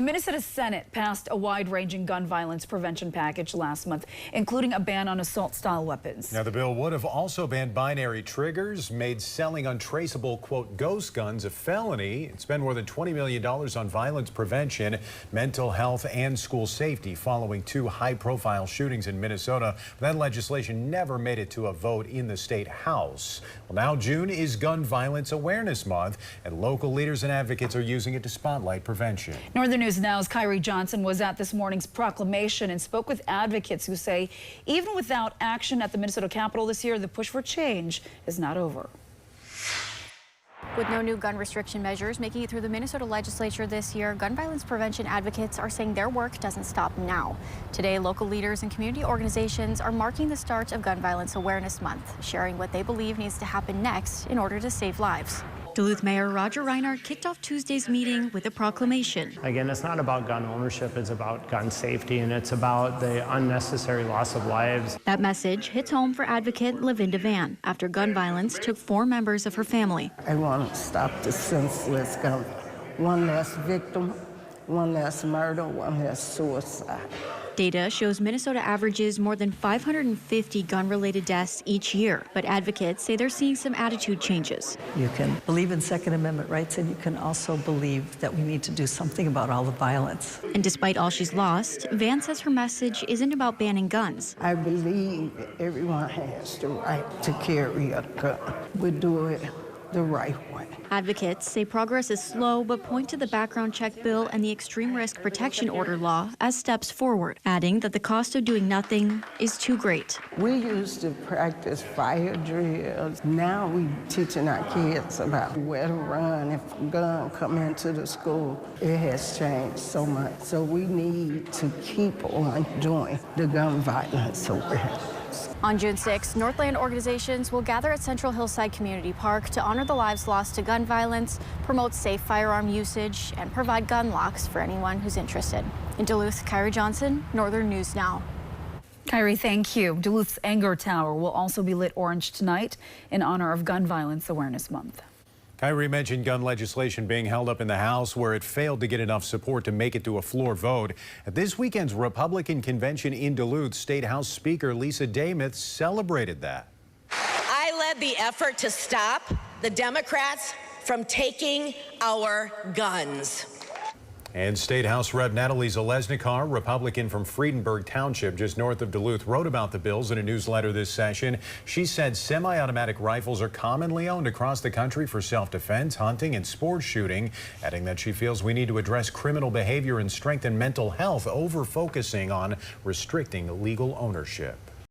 The Minnesota Senate passed a wide-ranging gun violence prevention package last month, including a ban on assault-style weapons. Now, the bill would have also banned binary triggers, made selling untraceable, quote, ghost guns a felony, and spend more than $20 million on violence prevention, mental health, and school safety following two high-profile shootings in Minnesota. That legislation never made it to a vote in the state house. Well, now June is Gun Violence Awareness Month, and local leaders and advocates are using it to spotlight prevention. Northern News Now's Kyrie Johnson was at this morning's proclamation and spoke with advocates who say even without action at the Minnesota Capitol this year, the push for change is not over. With no new gun restriction measures making it through the Minnesota legislature this year, gun violence prevention advocates are saying their work doesn't stop now. Today, local leaders and community organizations are marking the start of Gun Violence Awareness Month, sharing what they believe needs to happen next in order to save lives. Duluth Mayor Roger Reinhardt kicked off Tuesday's meeting with a proclamation. Again, it's not about gun ownership, it's about gun safety, and it's about the unnecessary loss of lives. That message hits home for advocate Lavinda Van after gun violence took 4 members of her family. I want to stop the senseless gun. One less victim, one less murder, one less suicide. Data shows Minnesota averages more than 550 gun-related deaths each year, but advocates say they're seeing some attitude changes. You can believe in Second Amendment rights, and you can also believe that we need to do something about all the violence. And despite all she's lost, Van says her message isn't about banning guns. I believe everyone has the right to carry a gun. We do it the right way. Advocates say progress is slow, but point to the background check bill and the extreme risk protection order law as steps forward, adding that the cost of doing nothing is too great. We used to practice fire drills. Now we teaching our kids about where to run if a gun come into the school. It has changed so much. So we need to keep on doing the gun violence awareness. On June 6th, Northland organizations will gather at Central Hillside Community Park to honor the lives lost to gun violence, promote safe firearm usage, and provide gun locks for anyone who's interested. In Duluth, Kyrie Johnson, Northern News Now. Kyrie, thank you. Duluth's Anger Tower will also be lit orange tonight in honor of Gun Violence Awareness Month. Kyrie mentioned gun legislation being held up in the House where it failed to get enough support to make it to a floor vote. At this weekend's Republican convention in Duluth, State House Speaker Lisa Demuth celebrated that. I led the effort to stop the Democrats from taking our guns. And State House Rep Natalie Zalesnikar, Republican from Friedenberg Township, just north of Duluth, wrote about the bills in a newsletter this session. She said semi-automatic rifles are commonly owned across the country for self-defense, hunting, and sport shooting, adding that she feels we need to address criminal behavior and strengthen mental health over focusing on restricting legal ownership.